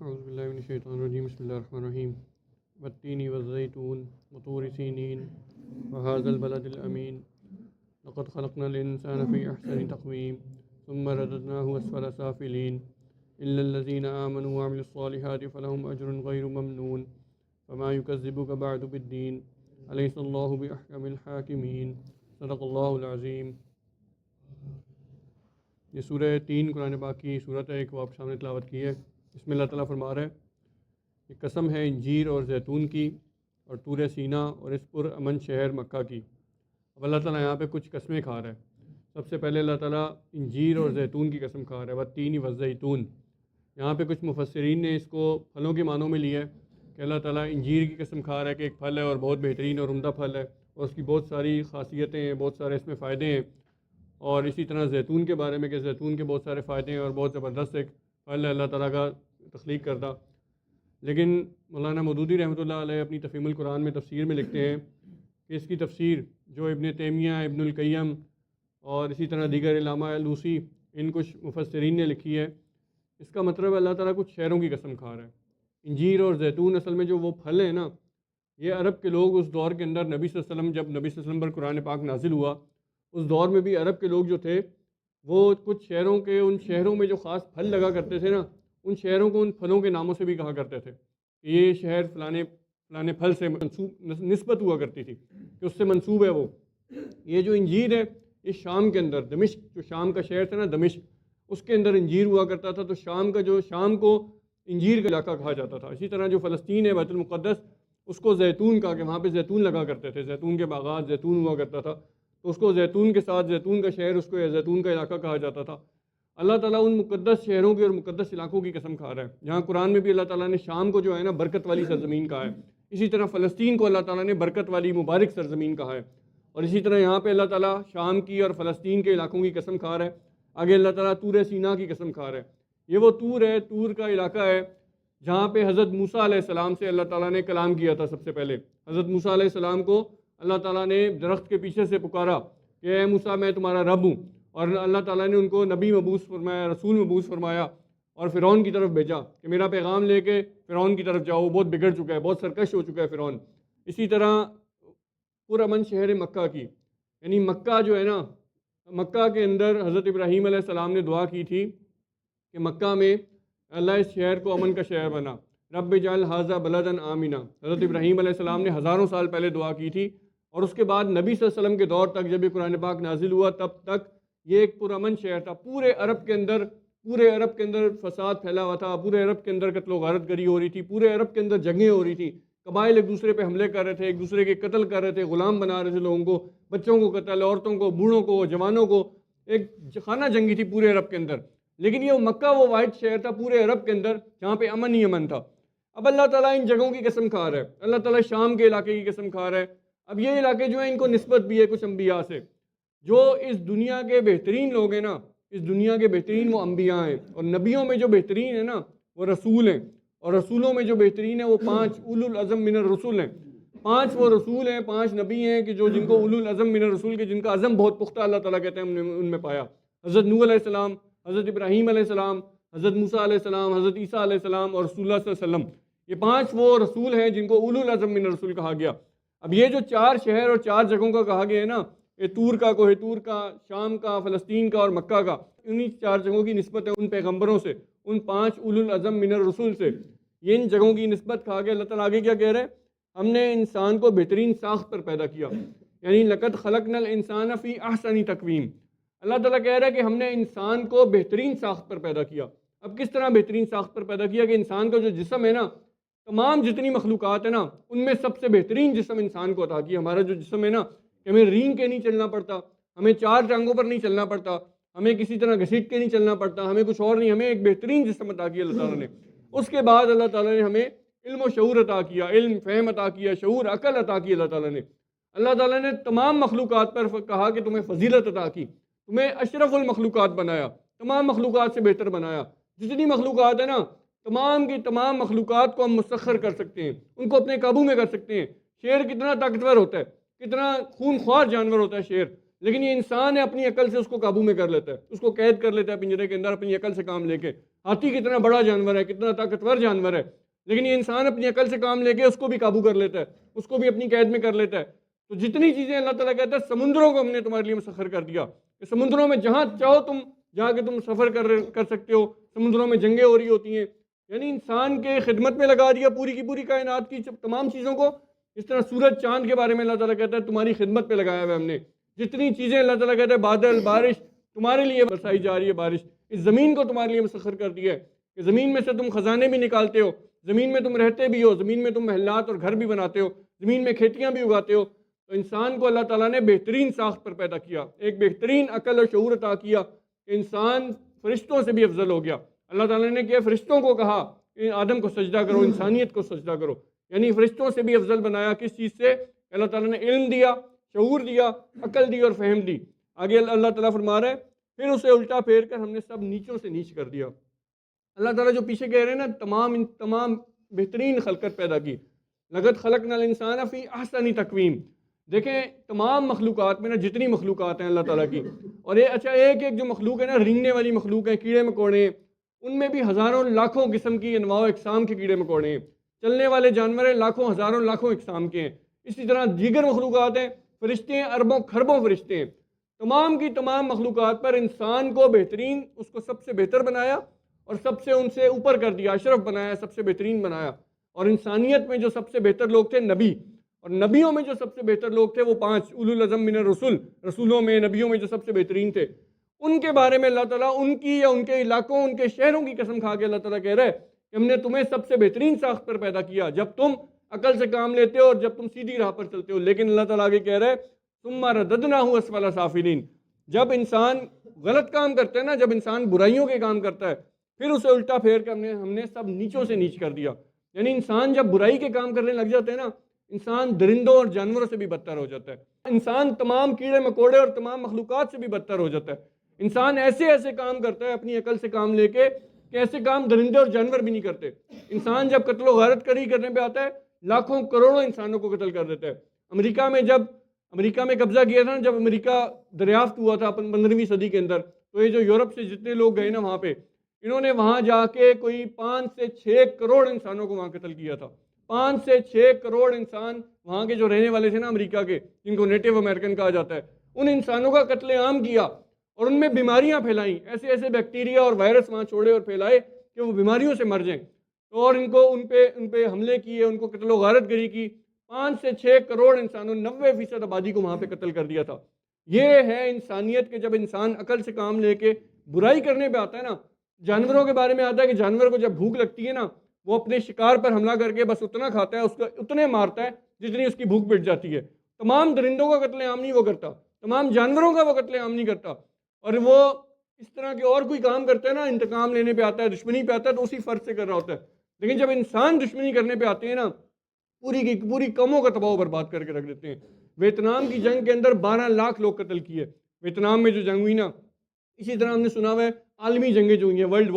اعوذ باللہ من الشیطان الرجیم بسم اللہ الرحمن الرحیم والتین والزیتون وطور سینین وهذا البلد الامین لقد خلقنا الانسان فی احسن تقویم ثم رددناه اسفل سافلین الا الذین آمنوا وعملوا الصالحات فلهم اجر غیر ممنون فما یکذبک بعد بالدین الیس اللہ باحکم الحاکمین صدق اللہ العظیم۔ یہ سورہ 3 قرآن پاک کی صورت ہے، ایک وہ آپ سامنے تلاوت کی ہے۔ اس میں اللہ تعالیٰ فرما رہا ہے کہ قسم ہے انجیر اور زیتون کی اور طور سینا اور اس پر امن شہر مکہ کی۔ اب اللہ تعالیٰ یہاں پہ کچھ قسمیں کھا رہا ہے۔ سب سے پہلے اللہ تعالیٰ انجیر اور زیتون کی قسم کھا رہا ہے، والتین والزیتون۔ یہاں پہ کچھ مفسرین نے اس کو پھلوں کے معنوں میں لیا ہے کہ اللہ تعالیٰ انجیر کی قسم کھا رہا ہے کہ ایک پھل ہے اور بہت بہترین اور عمدہ پھل ہے اور اس کی بہت ساری خاصیتیں ہیں، بہت سارے اس میں فائدے ہیں، اور اسی طرح زیتون کے بارے میں کہ زیتون کے بہت سارے فائدے ہیں اور بہت زبردست ایک پھل ہے اللہ تعالیٰ کا تخلیق کردہ۔ لیکن مولانا مودودی رحمۃ اللہ علیہ اپنی تفہیم القرآن میں تفسیر میں لکھتے ہیں کہ اس کی تفسیر جو ابن تیمیہ، ابن القیم اور اسی طرح دیگر علامہ لوسی، ان کچھ مفسرین نے لکھی ہے، اس کا مطلب اللہ تعالیٰ کچھ شہروں کی قسم کھا رہا ہے۔ انجیر اور زیتون اصل میں جو وہ پھل ہیں نا، یہ عرب کے لوگ اس دور کے اندر نبی صلی اللہ علیہ وسلم، جب نبی صلی اللہ علیہ وسلم پر قرآن پاک نازل ہوا، اس دور میں بھی عرب کے لوگ جو تھے وہ کچھ شہروں کے، ان شہروں میں جو خاص پھل لگا کرتے تھے نا، ان شہروں کو ان پھلوں کے ناموں سے بھی کہا کرتے تھے کہ یہ شہر فلانے پھل سے نسبت ہوا کرتی تھی کہ اس سے منسوب ہے وہ۔ یہ جو انجیر ہے یہ شام کے اندر، دمشق جو شام کا شہر تھا نا، دمشق، اس کے اندر انجیر ہوا کرتا تھا، تو شام کو انجیر کا علاقہ کہا جاتا تھا۔ اسی طرح جو فلسطین ہے، بیت المقدس، اس کو زیتون کہا کہ وہاں پہ زیتون لگا کرتے تھے، زیتون کے باغات، زیتون ہوا کرتا تھا، تو اس کو زیتون کے ساتھ زیتون کا شہر، اس کو زیتون کا علاقہ کہا جاتا تھا۔ اللہ تعالیٰ ان مقدس شہروں کی اور مقدس علاقوں کی قسم کھا رہا ہے، جہاں قرآن میں بھی اللہ تعالیٰ نے شام کو جو ہے نا برکت والی سرزمین کہا ہے، اسی طرح فلسطین کو اللہ تعالیٰ نے برکت والی مبارک سرزمین کہا ہے، اور اسی طرح یہاں پہ اللہ تعالیٰ شام کی اور فلسطین کے علاقوں کی قسم کھا رہا ہے۔ آگے اللہ تعالیٰ طور سینا کی قسم کھا رہا ہے۔ یہ وہ طور ہے، طور کا علاقہ ہے جہاں پہ حضرت موسیٰ علیہ السلام سے اللہ تعالیٰ نے کلام کیا تھا۔ سب سے پہلے حضرت موسیٰ علیہ السلام کو اللہ تعالیٰ نے درخت کے پیچھے سے پکارا کہ اے موسیٰ میں تمہارا رب ہوں، اور اللہ تعالیٰ نے ان کو نبی مبعوث فرمایا، رسول مبعوث فرمایا، اور فرعون کی طرف بھیجا کہ میرا پیغام لے کے فرعون کی طرف جاؤ، بہت بگڑ چکا ہے، بہت سرکش ہو چکا ہے فرعون۔ اسی طرح پرامن شہر مکہ کی، یعنی مکہ جو ہے نا، مکہ کے اندر حضرت ابراہیم علیہ السلام نے دعا کی تھی کہ مکہ میں اللہ اس شہر کو امن کا شہر بنا، رب اجعل ھذا بلدا آمنا۔ حضرت ابراہیم علیہ السلام نے ہزاروں سال پہلے دعا کی تھی، اور اس کے بعد نبی صلی اللہ علیہ وسلم کے دور تک جب یہ قرآن پاک نازل ہوا تب تک یہ ایک پرامن شہر تھا۔ پورے عرب کے اندر فساد پھیلا ہوا تھا، پورے عرب کے اندر قتل و غارت گری ہو رہی تھی، پورے عرب کے اندر جنگیں ہو رہی تھی، قبائل ایک دوسرے پہ حملے کر رہے تھے، ایک دوسرے کے قتل کر رہے تھے، غلام بنا رہے تھے لوگوں کو، بچوں کو قتل، عورتوں کو، بوڑھوں کو، جوانوں کو، ایک خانہ جنگی تھی پورے عرب کے اندر۔ لیکن یہ مکہ وہ واحد شہر تھا پورے عرب کے اندر جہاں پہ امن ہی امن تھا۔ اب اللہ تعالیٰ ان جگہوں کی قسم کھا رہا ہے، اللہ تعالیٰ شام کے علاقے کی قسم کھا رہا ہے۔ اب یہ علاقے جو ہیں ان کو نسبت بھی ہے کچھ انبیاء سے، جو اس دنیا کے بہترین لوگ ہیں نا، اس دنیا کے بہترین وہ انبیاء ہیں، اور نبیوں میں جو بہترین ہیں نا وہ رسول ہیں، اور رسولوں میں جو بہترین ہیں وہ 5 اولو العزم من الرسول ہیں۔ 5 وہ رسول ہیں، 5 نبی ہیں کہ جن کو اولو العزم من الرسول کے جن کا عزم بہت پختہ اللہ تعالیٰ کہتے ہیں ہم نے ان میں پایا۔ حضرت نوح علیہ السلام، حضرت ابراہیم علیہ السلام، حضرت موسیٰ علیہ السلام، حضرت عیسیٰ علیہ السلام اور رسول اللہ صلی اللہ علیہ وسلم، یہ 5 وہ رسول ہیں جن کو اولو العزم من الرسول کہا گیا۔ اب یہ جو 4 شہر اور 4 جگہوں کا کہا گیا ہے نا، یہ طور کا، کوہ طور کا، شام کا، فلسطین کا اور مکہ کا، انہی 4 جگہوں کی نسبت ہے ان پیغمبروں سے، ان 5 اولو العزم من الرسول سے، یہ ان جگہوں کی نسبت کھا کے اللہ تعالیٰ آگے کیا کہہ رہے ہیں؟ ہم نے انسان کو بہترین ساخت پر پیدا کیا، یعنی لقد خلقنا الانسان فی احسن تقویم۔ اللہ تعالیٰ کہہ رہا ہے کہ ہم نے انسان کو بہترین ساخت پر پیدا کیا۔ اب کس طرح بہترین ساخت پر پیدا کیا کہ انسان کا جو جسم ہے نا، تمام جتنی مخلوقات ہیں نا ان میں سب سے بہترین جسم انسان کو عطا کیا۔ ہمارا جو جسم ہے نا، کہ ہمیں رینگ کے نہیں چلنا پڑتا، ہمیں 4 ٹانگوں پر نہیں چلنا پڑتا، ہمیں کسی طرح گھسیٹ کے نہیں چلنا پڑتا، ہمیں کچھ اور نہیں، ہمیں ایک بہترین جسم عطا کیا اللہ تعالیٰ نے۔ اس کے بعد اللہ تعالیٰ نے ہمیں علم و شعور عطا کیا، علم فہم عطا کیا، شعور عقل عطا کی اللہ تعالیٰ نے۔ اللہ تعالیٰ نے تمام مخلوقات پر کہا کہ تمہیں فضیلت عطا کی، تمہیں اشرف المخلوقات بنایا، تمام مخلوقات سے بہتر بنایا۔ جتنی مخلوقات ہیں نا، تمام کی تمام مخلوقات کو ہم مسخر کر سکتے ہیں، ان کو اپنے قابو میں کر سکتے ہیں۔ شیر کتنا طاقتور ہوتا ہے، کتنا خون خوار جانور ہوتا ہے شیر، لیکن یہ انسان ہے اپنی عقل سے اس کو قابو میں کر لیتا ہے، اس کو قید کر لیتا ہے پنجرے کے اندر اپنی عقل سے کام لے کے۔ ہاتھی کتنا بڑا جانور ہے، کتنا طاقتور جانور ہے، لیکن یہ انسان اپنی عقل سے کام لے کے اس کو بھی قابو کر لیتا ہے، اس کو بھی اپنی قید میں کر لیتا ہے۔ تو جتنی چیزیں اللہ تعالیٰ کہتا ہے سمندروں کو ہم نے تمہارے لیے مسخر کر دیا کہ سمندروں میں جہاں چاہو تم جا کے تم سفر کر سکتے ہو، سمندروں میں جنگیں ہو رہی ہوتی ہیں، یعنی انسان کے خدمت میں لگا دیا پوری کی پوری کائنات کی تمام چیزوں کو۔ اس طرح سورج چاند کے بارے میں اللہ تعالیٰ کہتا ہے تمہاری خدمت پہ لگایا ہوا ہم نے، جتنی چیزیں اللہ تعالیٰ کہتا ہے بادل، بارش تمہارے لیے برسائی جا رہی ہے، بارش اس زمین کو تمہارے لیے مسخر کر دیا ہے کہ زمین میں سے تم خزانے بھی نکالتے ہو، زمین میں تم رہتے بھی ہو، زمین میں تم محلات اور گھر بھی بناتے ہو، زمین میں کھیتیاں بھی اگاتے ہو۔ تو انسان کو اللہ تعالیٰ نے بہترین ساخت پر پیدا کیا، ایک بہترین عقل اور شعور عطا کیا کہ انسان فرشتوں سے بھی افضل ہو گیا۔ اللہ تعالیٰ نے کہ فرشتوں کو کہا کہ آدم کو سجدہ کرو، انسانیت کو سجدہ کرو، یعنی فرشتوں سے بھی افضل بنایا۔ کس چیز سے؟ اللہ تعالیٰ نے علم دیا، شعور دیا، عقل دی اور فہم دی۔ آگے اللہ تعالیٰ فرما رہا ہے پھر اسے الٹا پھیر کر ہم نے سب نیچوں سے نیچ کر دیا۔ اللہ تعالیٰ جو پیچھے کہہ رہے ہیں نا تمام بہترین خلقت پیدا کی، لقد خلقنا الانسان فی احسن تقویم۔ دیکھیں تمام مخلوقات میں نا جتنی مخلوقات ہیں اللہ تعالیٰ کی، اور یہ اچھا ایک جو مخلوق ہے نا رینگنے والی مخلوق ہے، کیڑے مکوڑے ہیں، ان میں بھی ہزاروں لاکھوں قسم کی انواع و اقسام کے کیڑے مکوڑے ہیں، چلنے والے جانور ہیں لاکھوں ہزاروں لاکھوں اقسام کے ہیں، اسی طرح دیگر مخلوقات ہیں، فرشتے ہیں اربوں کھربوں فرشتے ہیں۔ تمام کی تمام مخلوقات پر انسان کو بہترین، اس کو سب سے بہتر بنایا اور سب سے ان سے اوپر کر دیا، اشرف بنایا، سب سے بہترین بنایا۔ اور انسانیت میں جو سب سے بہتر لوگ تھے نبی، اور نبیوں میں جو سب سے بہتر لوگ تھے وہ 5 اولو العزم من الرسل، رسولوں میں نبیوں میں جو سب سے بہترین تھے، ان کے بارے میں اللہ تعالیٰ ان کی یا ان کے علاقوں ان کے شہروں کی قسم کھا کے اللہ تعالیٰ کہہ رہا ہے کہ ہم نے تمہیں سب سے بہترین ساخت پر پیدا کیا جب تم عقل سے کام لیتے ہو اور جب تم سیدھی راہ پر چلتے ہو۔ لیکن اللہ تعالیٰ آگے کہہ رہا ہے ثم رددناہ اسفل سافلین، جب انسان غلط کام کرتا ہے نا، جب انسان برائیوں کے کام کرتا ہے پھر اسے الٹا پھیر کر ہم نے سب نیچوں سے نیچ کر دیا۔ یعنی انسان جب برائی کے کام کرنے لگ جاتے ہیں نا، انسان درندوں اور جانوروں سے بھی بدتر ہو جاتا ہے، انسان تمام کیڑے مکوڑے اور تمام مخلوقات سے بھی بدتر ہو جاتا ہے۔ انسان ایسے کام کرتا ہے اپنی عقل سے کام لے کے کہ ایسے کام درندے اور جانور بھی نہیں کرتے۔ انسان جب قتل و غارت کری کرنے پہ آتا ہے لاکھوں کروڑوں انسانوں کو قتل کر دیتا ہے۔ امریکہ میں قبضہ کیا تھا نا، جب امریکہ دریافت ہوا تھا 15ویں صدی کے اندر، تو یہ جو یورپ سے جتنے لوگ گئے نا وہاں پہ، انہوں نے وہاں جا کے کوئی 5 سے 6 کروڑ انسانوں کو وہاں قتل کیا تھا۔ 5 سے 6 کروڑ انسان وہاں کے جو رہنے والے تھے نا امریکہ کے، جن کو نیٹو امریکن کہا جاتا ہے، ان انسانوں کا قتل عام کیا اور ان میں بیماریاں پھیلائیں، ایسے بیکٹیریا اور وائرس وہاں چھوڑے اور پھیلائے کہ وہ بیماریوں سے مر جائیں، اور ان پہ حملے کیے، ان کو قتل و غارت گری کی۔ 5 سے 6 کروڑ انسانوں 90% آبادی کو وہاں پہ قتل کر دیا تھا۔ یہ ہے انسانیت کہ جب انسان عقل سے کام لے کے برائی کرنے پہ آتا ہے نا، جانوروں کے بارے میں آتا ہے کہ جانور کو جب بھوک لگتی ہے نا، وہ اپنے شکار پر حملہ کر کے بس اتنا کھاتا ہے، اس کو اتنے مارتا ہے جتنی اس کی بھوک مٹ جاتی ہے۔ تمام درندوں کا قتل عام نہیں وہ کرتا، تمام جانوروں کا وہ قتل عام نہیں کرتا، اور وہ اس طرح کے اور کوئی کام کرتا ہے نا، انتقام لینے پہ آتا ہے، دشمنی پہ آتا ہے تو اسی فرض سے کر رہا ہوتا ہے۔ لیکن جب انسان دشمنی کرنے پہ آتے ہیں نا، پوری کی پوری قوموں کا تباہ و برباد کر کے رکھ دیتے ہیں۔ ویتنام کی جنگ کے اندر 12 لاکھ لوگ قتل کیے، ویتنام میں جو جنگ ہوئی نا۔ اسی طرح ہم نے سنا ہوا ہے عالمی جنگیں جو ہوئی ہیں، ورلڈ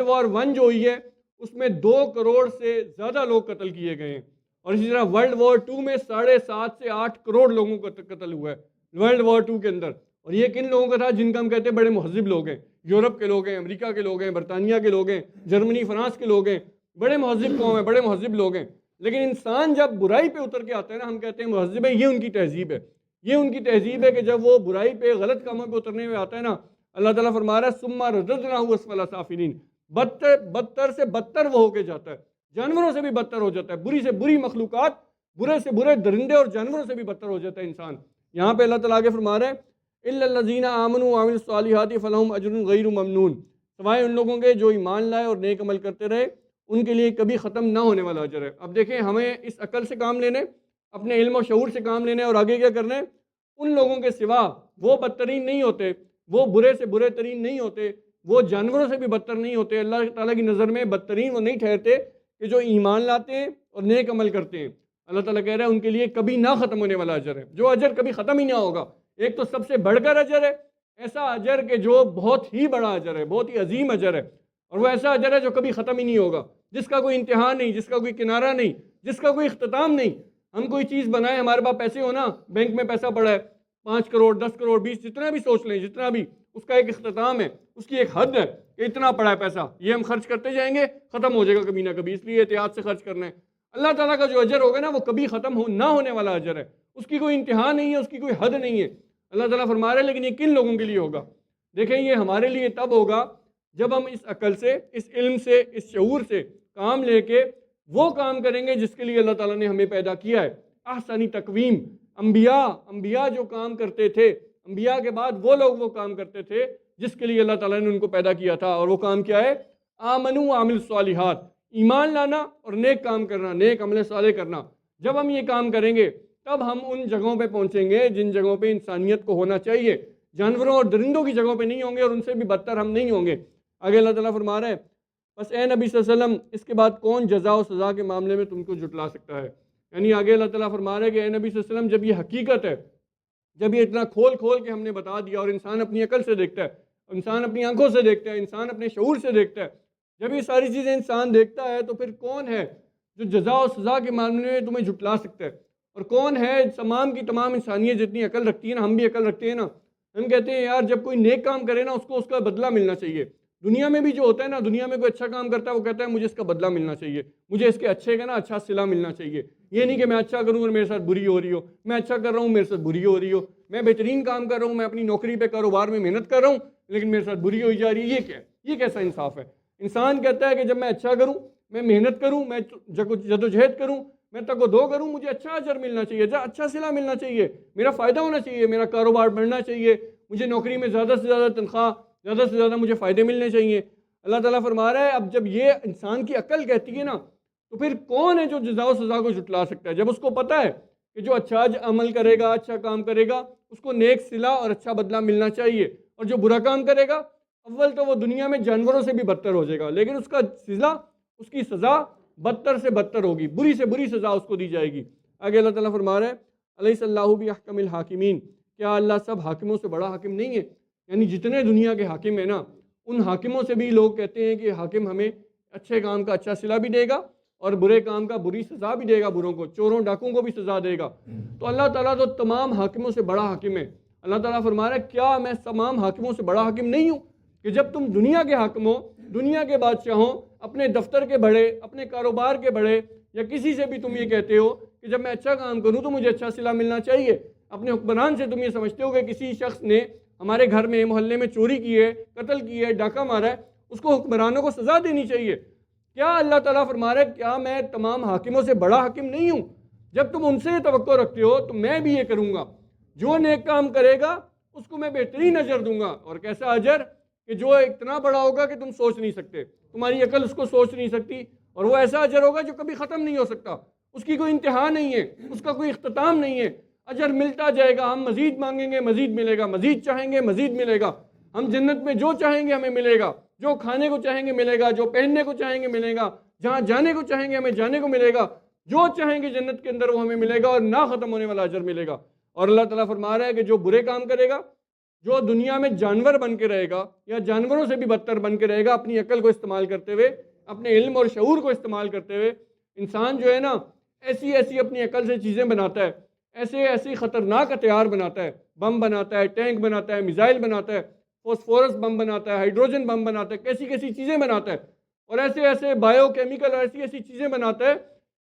وار 1 جو ہوئی ہے اس میں 2 کروڑ سے زیادہ لوگ قتل کیے گئے ہیں، اور اسی طرح ورلڈ وار 2 میں 7.5 سے 8 کروڑ لوگوں کا قتل ہوا ہے ورلڈ وار 2 کے اندر۔ اور یہ کن لوگوں کا تھا؟ جن کا ہم کہتے ہیں بڑے مہذب لوگ ہیں، یورپ کے لوگ ہیں، امریکہ کے لوگ ہیں، برطانیہ کے لوگ ہیں، جرمنی فرانس کے لوگ ہیں، بڑے مہذب قوم ہیں، بڑے مہذب لوگ ہیں۔ لیکن انسان جب برائی پہ اتر کے آتا ہے نا، ہم کہتے ہیں مہذب ہے، یہ ان کی تہذیب ہے، یہ ان کی تہذیب ہے کہ جب وہ برائی پہ غلط کاموں پہ اترنے میں آتا ہے نا، اللہ تعالیٰ فرما رہا ہے ثم رددناہ اسفل سافلین، بدتر سے بدتر وہ ہو کے جاتا ہے، جانوروں سے بھی بدتر ہو جاتا ہے، بری سے بری مخلوقات، برے سے برے درندے اور جانوروں سے بھی بدتر ہو جاتا ہے انسان۔ یہاں پہ اللہ تعالیٰ آگے فرما رہا ہے الا الذین آمنوا وعملوا الصالحات فلہم اجر غیر ممنون، سوائے ان لوگوں کے جو ایمان لائے اور نیک عمل کرتے رہے، ان کے لیے کبھی ختم نہ ہونے والا اجر ہے۔ اب دیکھیں ہمیں اس عقل سے کام لینے، اپنے علم و شعور سے کام لینے، اور آگے کیا کرنا ہے؟ ان لوگوں کے سوا وہ بدترین نہیں ہوتے، وہ برے سے برے ترین نہیں ہوتے، وہ جانوروں سے بھی بدتر نہیں ہوتے۔ اللہ تعالیٰ کی نظر میں بدترین وہ نہیں ٹھہرتے کہ جو ایمان لاتے ہیں اور نیک عمل کرتے ہیں۔ اللہ تعالیٰ کہہ رہا ہے ان کے لیے کبھی نہ ختم ہونے والا اجر ہے، جو اجر کبھی ختم ہی نہ ہوگا۔ ایک تو سب سے بڑھ کر اجر ہے، ایسا اجر کہ جو بہت ہی بڑا اجر ہے، بہت ہی عظیم اجر ہے، اور وہ ایسا اجر ہے جو کبھی ختم ہی نہیں ہوگا، جس کا کوئی انتہا نہیں، جس کا کوئی کنارہ نہیں، جس کا کوئی اختتام نہیں۔ ہم کوئی چیز بنائیں، ہمارے پاس پیسے ہو نا، بینک میں پیسہ پڑا ہے 5 کروڑ 10 کروڑ 20 جتنا بھی سوچ لیں، جتنا بھی، اس کا ایک اختتام ہے، اس کی ایک حد ہے، کہ اتنا پڑا ہے پیسہ، یہ ہم خرچ کرتے جائیں گے، ختم ہو جائے گا کبھی نہ کبھی، اس لیے احتیاط سے خرچ کرنا ہے۔ اللہ تعالیٰ کا جو اجر ہوگا نا وہ کبھی ختم نہ ہونے والا اجر ہے، اس کی کوئی انتہا نہیں ہے، اس کی کوئی حد نہیں ہے۔ اللہ تعالیٰ فرما رہے ہیں لیکن یہ کن لوگوں کے لیے ہوگا؟ دیکھیں یہ ہمارے لیے تب ہوگا جب ہم اس عقل سے، اس علم سے، اس شعور سے کام لے کے وہ کام کریں گے جس کے لیے اللہ تعالیٰ نے ہمیں پیدا کیا ہے۔ احسنی تقویم، انبیاء جو کام کرتے تھے، انبیاء کے بعد وہ لوگ وہ کام کرتے تھے جس کے لیے اللہ تعالیٰ نے ان کو پیدا کیا تھا، اور وہ کام کیا ہے؟ آمنو وعملوا الصالحات، ایمان لانا اور نیک کام کرنا، نیک عمل صالح کرنا۔ جب ہم یہ کام کریں گے تب ہم ان جگہوں پہ پہنچیں گے جن جگہوں پہ انسانیت کو ہونا چاہیے، جانوروں اور درندوں کی جگہوں پہ نہیں ہوں گے، اور ان سے بھی بدتر ہم نہیں ہوں گے۔ آگے اللہ تعالیٰ فرما رہا ہے بس اے نبی صلی اللہ علیہ وسلم اس کے بعد کون جزا و سزا کے معاملے میں تم کو جھٹلا سکتا ہے؟ یعنی آگے اللہ تعالیٰ فرما رہا ہے کہ اے نبی صلی اللہ علیہ وسلم جب یہ حقیقت ہے، جب یہ اتنا کھول کھول کے ہم نے بتا دیا، اور انسان اپنی عقل سے دیکھتا ہے، انسان اپنی آنکھوں سے دیکھتا ہے، انسان اپنے شعور سے دیکھتا ہے، جب یہ ساری چیزیں انسان دیکھتا ہے تو پھر کون ہے جو جزا و سزا کے معاملے میں تمہیں جھٹلا سکتا ہے؟ اور کون ہے تمام کی تمام انسانیت جتنی عقل رکھتی ہے نا، ہم بھی عقل رکھتے ہیں نا، ہم کہتے ہیں یار جب کوئی نیک کام کرے نا اس کو اس کا بدلہ ملنا چاہیے۔ دنیا میں بھی جو ہوتا ہے نا، دنیا میں کوئی اچھا کام کرتا ہے وہ کہتا ہے مجھے اس کا بدلہ ملنا چاہیے، مجھے اس کے اچھے کا نا اچھا صلہ ملنا چاہیے۔ یہ نہیں کہ میں اچھا کروں اور میرے ساتھ بری ہو رہی ہو، میں اچھا کر رہا ہوں میرے ساتھ بری ہو رہی ہو، میں بہترین کام کر رہا ہوں، میں اپنی نوکری پہ کاروبار میں محنت کر رہا ہوں لیکن میرے ساتھ بری ہوئی جا رہی ہے، یہ کیا ہے؟ یہ کیسا انصاف ہے؟ انسان کہتا ہے کہ جب میں اچھا کروں، میں محنت کروں، میں جدوجہد کروں، میں تک و دو کروں، مجھے اچھا اجر ملنا چاہیے، اچھا صلہ ملنا چاہیے، میرا فائدہ ہونا چاہیے، میرا کاروبار بڑھنا چاہیے، مجھے نوکری میں زیادہ سے زیادہ تنخواہ، زیادہ سے زیادہ مجھے فائدے ملنے چاہیے۔ اللہ تعالیٰ فرما رہا ہے اب جب یہ انسان کی عقل کہتی ہے نا تو پھر کون ہے جو جزا و سزا کو جھٹلا سکتا ہے؟ جب اس کو پتہ ہے کہ جو اچھا عمل کرے گا، اچھا کام کرے گا، اس کو نیک صلہ اور اچھا بدلہ ملنا چاہیے، اور جو برا کام کرے گا اول تو وہ دنیا میں جانوروں سے بھی بدتر ہو جائے گا، لیکن اس کا صلہ، اس کی سزا بدتر سے بدتر ہوگی، بری سے بری سزا اس کو دی جائے گی۔ آگے اللہ تعالیٰ فرما رہا ہے الیس اللہ باحکم الحاکمین، کیا اللہ سب حاکموں سے بڑا حاکم نہیں ہے؟ یعنی جتنے دنیا کے حاکم ہیں نا، ان حاکموں سے بھی لوگ کہتے ہیں کہ حاکم ہمیں اچھے کام کا اچھا صلہ بھی دے گا اور برے کام کا بری سزا بھی دے گا، بروں کو، چوروں ڈاکوں کو بھی سزا دے گا۔ تو اللہ تعالیٰ تو تمام حاکموں سے بڑا حاکم ہے۔ اللہ تعالیٰ فرما رہا ہے کیا میں تمام حاکموں سے بڑا حاکم نہیں ہوں کہ جب تم دنیا کے حاکم ہو، دنیا کے بادشاہوں، اپنے دفتر کے بڑے، اپنے کاروبار کے بڑے، یا کسی سے بھی تم یہ کہتے ہو کہ جب میں اچھا کام کروں تو مجھے اچھا صلہ ملنا چاہیے، اپنے حکمران سے تم یہ سمجھتے ہو کہ کسی شخص نے ہمارے گھر میں، محلے میں چوری کی ہے، قتل کی ہے، ڈاکہ مارا ہے، اس کو حکمرانوں کو سزا دینی چاہیے۔ کیا اللہ تعالیٰ فرما رہا ہے کیا میں تمام حاکموں سے بڑا حاکم نہیں ہوں؟ جب تم ان سے توقع رکھتے ہو تو میں بھی یہ کروں گا، جو نیک کام کرے گا اس کو میں بہترین اجر دوں گا، اور کیسا اجر کہ جو اتنا بڑا ہوگا کہ تم سوچ نہیں سکتے، تمہاری عقل اس کو سوچ نہیں سکتی، اور وہ ایسا اجر ہوگا جو کبھی ختم نہیں ہو سکتا، اس کی کوئی انتہا نہیں ہے، اس کا کوئی اختتام نہیں ہے، اجر ملتا جائے گا، ہم مزید مانگیں گے مزید ملے گا، مزید چاہیں گے مزید ملے گا، ہم جنت میں جو چاہیں گے ہمیں ملے گا، جو کھانے کو چاہیں گے ملے گا، جو پہننے کو چاہیں گے ملے گا، جہاں جانے کو چاہیں گے ہمیں جانے کو ملے گا، جو چاہیں گے جنت کے اندر وہ ہمیں ملے گا، اور نہ ختم ہونے والا اجر ملے گا۔ اور اللہ تعالیٰ فرما رہا ہے کہ جو برے کام کرے گا، جو دنیا میں جانور بن کے رہے گا یا جانوروں سے بھی بدتر بن کے رہے گا، اپنی عقل کو استعمال کرتے ہوئے، اپنے علم اور شعور کو استعمال کرتے ہوئے، انسان جو ہے نا ایسی ایسی اپنی عقل سے چیزیں بناتا ہے، ایسی خطرناک ہتھیار بناتا ہے، بم بناتا ہے، ٹینک بناتا ہے، میزائل بناتا ہے، فوسفورس بم بناتا ہے، ہائیڈروجن بم بناتا ہے، کیسی کیسی چیزیں بناتا ہے، اور ایسے بایو کیمیکل اور ایسی چیزیں بناتا ہے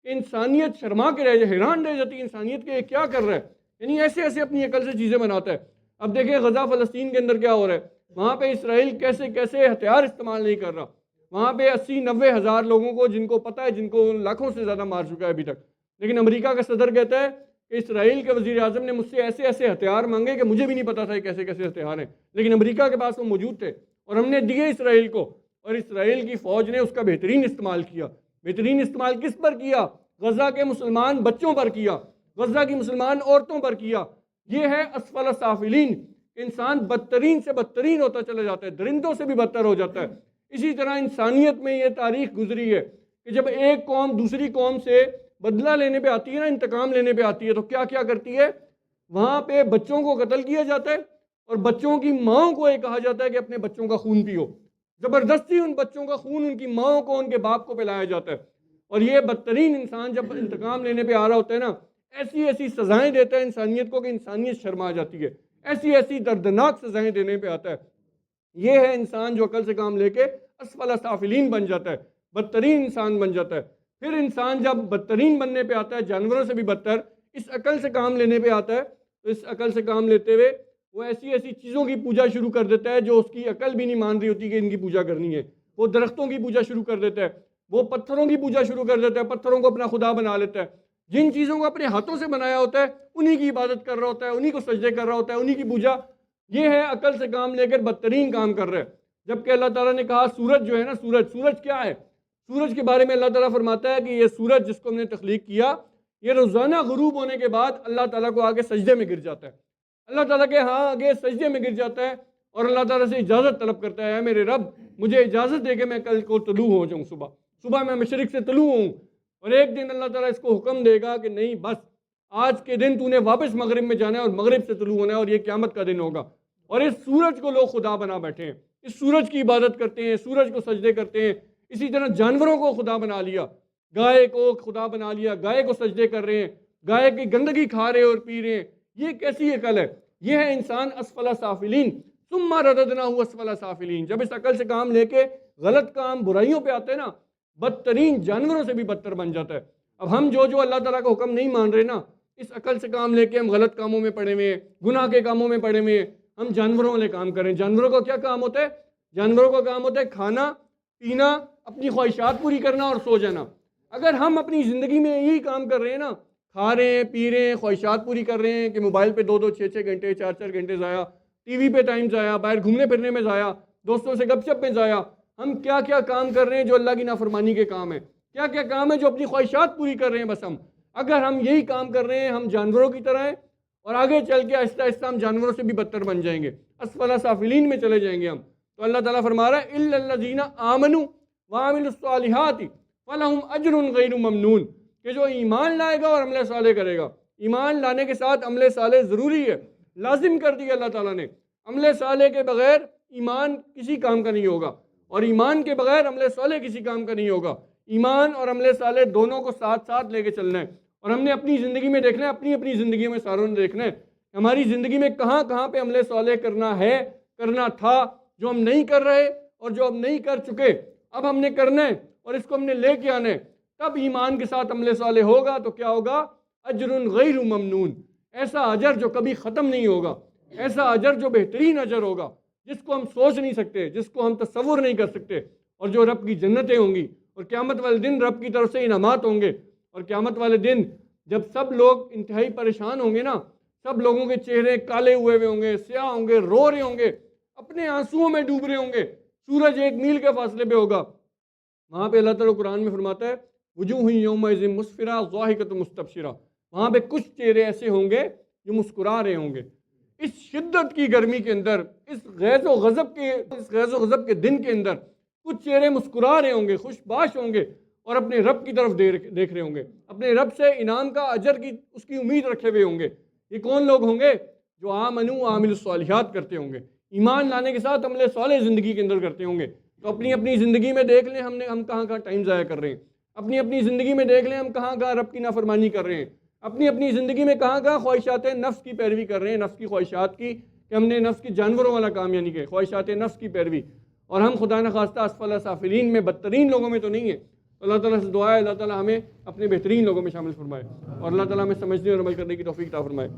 کہ انسانیت شرما کے رہ جائے، حیران رہ جاتی ہے انسانیت کے کیا کر رہا ہے، یعنی ایسے اپنی عقل سے چیزیں بناتا ہے۔ اب دیکھیں غزہ فلسطین کے اندر کیا ہو رہا ہے، وہاں پہ اسرائیل کیسے ہتھیار استعمال نہیں کر رہا، وہاں پہ 80-90 ہزار لوگوں کو، جن کو پتہ ہے، جن کو لاکھوں سے زیادہ مار چکا ہے ابھی تک، لیکن امریکہ کا صدر کہتا ہے کہ اسرائیل کے وزیر اعظم نے مجھ سے ایسے ہتھیار مانگے کہ مجھے بھی نہیں پتا تھا کیسے ہتھیار ہیں، لیکن امریکہ کے پاس وہ موجود تھے اور ہم نے دیے اسرائیل کو، اور اسرائیل کی فوج نے اس کا بہترین استعمال کیا۔ بہترین استعمال کس پر کیا؟ غزہ کے مسلمان بچوں پر کیا، غزہ کی مسلمان عورتوں پر کیا۔ یہ ہے اسفل السافلین، انسان بدترین سے بدترین ہوتا چلا جاتا ہے، درندوں سے بھی بدتر ہو جاتا ہے۔ اسی طرح انسانیت میں یہ تاریخ گزری ہے کہ جب ایک قوم دوسری قوم سے بدلہ لینے پہ آتی ہے نا، انتقام لینے پہ آتی ہے، تو کیا کرتی ہے؟ وہاں پہ بچوں کو قتل کیا جاتا ہے، اور بچوں کی ماں کو یہ کہا جاتا ہے کہ اپنے بچوں کا خون پیو، زبردستی ان بچوں کا خون ان کی ماں کو، ان کے باپ کو پلایا جاتا ہے۔ اور یہ بدترین انسان جب انتقام لینے پہ آ رہا ہوتا ہے نا، ایسی سزائیں دیتا ہے انسانیت کو کہ انسانیت شرما جاتی ہے، ایسی دردناک سزائیں دینے پہ آتا ہے۔ یہ ہے انسان جو عقل سے کام لے کے اسفل سافلین بن جاتا ہے، بدترین انسان بن جاتا ہے۔ پھر انسان جب بدترین بننے پہ آتا ہے، جانوروں سے بھی بدتر، اس عقل سے کام لینے پہ آتا ہے، تو اس عقل سے کام لیتے ہوئے وہ ایسی ایسی چیزوں کی پوجا شروع کر دیتا ہے جو اس کی عقل بھی نہیں مان رہی ہوتی کہ ان کی پوجا کرنی ہے۔ وہ درختوں کی پوجا شروع کر دیتا ہے، وہ پتھروں کی پوجا شروع کر دیتا ہے، پتھروں کو اپنا خدا بنا لیتا ہے۔ جن چیزوں کو اپنے ہاتھوں سے بنایا ہوتا ہے انہی کی عبادت کر رہا ہوتا ہے، انہی کو سجدے کر رہا ہوتا ہے، انہی کی پوجا۔ یہ ہے عقل سے کام لے کر بدترین کام کر رہے ہیں۔ جبکہ اللہ تعالیٰ نے کہا سورج جو ہے نا، سورج کیا ہے؟ سورج کے بارے میں اللہ تعالیٰ فرماتا ہے کہ یہ سورج جس کو ہم نے تخلیق کیا، یہ روزانہ غروب ہونے کے بعد اللہ تعالیٰ کو آگے سجدے میں گر جاتا ہے، اللہ تعالیٰ کے ہاں آگے سجدے میں گر جاتا ہے، اور اللہ تعالیٰ سے اجازت طلب کرتا ہے، اے میرے رب مجھے اجازت دے کہ میں کل کو طلوع ہو جاؤں، صبح میں مشرق سے طلوع ہوں۔ اور ایک دن اللہ تعالیٰ اس کو حکم دے گا کہ نہیں، بس آج کے دن تو نے واپس مغرب میں جانا ہے اور مغرب سے طلوع ہونا ہے، اور یہ قیامت کا دن ہوگا۔ اور اس سورج کو لوگ خدا بنا بیٹھے ہیں، اس سورج کی عبادت کرتے ہیں، سورج کو سجدے کرتے ہیں۔ اسی طرح جانوروں کو خدا بنا لیا، گائے کو خدا بنا لیا، گائے کو سجدے کر رہے ہیں، گائے کی گندگی کھا رہے اور پی رہے ہیں۔ یہ کیسی عقل ہے؟ یہ ہے انسان اسفل سافلین، ثم رددناہ اسفل سافلین۔ جب اس عقل سے کام لے کے غلط کام برائیوں پہ آتے ہیں نا، بدترین جانوروں سے بھی بدتر بن جاتا ہے۔ اب ہم جو اللہ تعالیٰ کا حکم نہیں مان رہے نا، اس عقل سے کام لے کے ہم غلط کاموں میں پڑے ہوئے ہیں، گناہ کے کاموں میں پڑے ہوئے ہیں، ہم جانوروں والے کام کریں۔ جانوروں کا کیا کام ہوتا ہے؟ جانوروں کا کام ہوتا ہے کھانا پینا، اپنی خواہشات پوری کرنا اور سو جانا۔ اگر ہم اپنی زندگی میں یہی کام کر رہے ہیں نا، کھا رہے ہیں، پی رہے ہیں، خواہشات پوری کر رہے ہیں، کہ موبائل پہ 2-2 6-6 گھنٹے 4-4 گھنٹے ضائع، ٹی وی پہ ٹائم ضائع، باہر گھومنے پھرنے میں ضائع، دوستوں سے گپ شپ میں ضائع، ہم کیا کیا کام کر رہے ہیں جو اللہ کی نافرمانی کے کام ہیں، کیا کیا کام ہے جو اپنی خواہشات پوری کر رہے ہیں بس ہم۔ اگر ہم یہی کام کر رہے ہیں، ہم جانوروں کی طرح ہیں، اور آگے چل کے آہستہ آہستہ ہم جانوروں سے بھی بدتر بن جائیں گے، اسفل سافلین میں چلے جائیں گے ہم۔ تو اللہ تعالیٰ فرما رہا ہے الا الذین آمنوا وعملوا الصالحات فلہم اجر غیر ممنون، کہ جو ایمان لائے گا اور عمل صالح کرے گا۔ ایمان لانے کے ساتھ عمل صالح ضروری ہے، لازم کر دیا اللہ تعالیٰ نے۔ عمل صالح کے بغیر ایمان کسی کام کا نہیں ہوگا، اور ایمان کے بغیر عمل صالح کسی کام کا نہیں ہوگا۔ ایمان اور عمل صالح دونوں کو ساتھ ساتھ لے کے چلنا ہے، اور ہم نے اپنی زندگی میں دیکھنا ہے، اپنی زندگی میں ساروں نے دیکھنا ہے کہ ہماری زندگی میں کہاں کہاں پہ عمل صالح کرنا ہے، کرنا تھا، جو ہم نہیں کر رہے اور جو ہم نہیں کر چکے، اب ہم نے کرنا ہے اور اس کو ہم نے لے کے آنا ہے۔ تب ایمان کے ساتھ عمل صالح ہوگا تو کیا ہوگا؟ اجر غیر ممنون، ایسا اجر جو کبھی ختم نہیں ہوگا، ایسا اجر جو بہترین اجر ہوگا، جس کو ہم سوچ نہیں سکتے، جس کو ہم تصور نہیں کر سکتے، اور جو رب کی جنتیں ہوں گی، اور قیامت والے دن رب کی طرف سے انعامات ہوں گے۔ اور قیامت والے دن جب سب لوگ انتہائی پریشان ہوں گے نا، سب لوگوں کے چہرے کالے ہوئے ہوں گے، سیاہ ہوں گے، رو رہے ہوں گے، اپنے آنسوؤں میں ڈوب رہے ہوں گے، سورج 1 میل کے فاصلے پہ ہوگا، وہاں پہ اللہ تعالیٰ قرآن میں فرماتا ہے وجوہ یومئذ مسفرہ ضاحکۃ مستبشرہ، وہاں پہ کچھ چہرے ایسے ہوں گے جو مسکرا رہے ہوں گے۔ اس شدت کی گرمی کے اندر، اس غیظ و غضب کے دن کے اندر کچھ چہرے مسکرا رہے ہوں گے، خوش باش ہوں گے، اور اپنے رب کی طرف دیکھ رہے ہوں گے، اپنے رب سے انعام کا اجر کی اس کی امید رکھے ہوئے ہوں گے۔ یہ کون لوگ ہوں گے؟ جو آمنوا وعملوا الصالحات کرتے ہوں گے، ایمان لانے کے ساتھ عمل صالح زندگی کے اندر کرتے ہوں گے۔ تو اپنی زندگی میں دیکھ لیں ہم کہاں کہاں ٹائم ضائع کر رہے ہیں، اپنی زندگی میں دیکھ لیں ہم کہاں کہاں رب کی نافرمانی کر رہے ہیں، اپنی زندگی میں کہاں کہاں خواہشات نفس کی پیروی کر رہے ہیں، نفس کی خواہشات کی، کہ ہم نے نفس کی جانوروں والا کام یعنی کہ خواہشات نفس کی پیروی، اور ہم خدا نخواستہ اسفل سافلین میں بدترین لوگوں میں تو نہیں ہیں۔ تو اللہ تعالیٰ سے دعا ہے اللہ تعالیٰ ہمیں اپنے بہترین لوگوں میں شامل فرمائے، اور اللہ تعالیٰ ہمیں سمجھنے اور عمل کرنے کی توفیق عطا فرمائے۔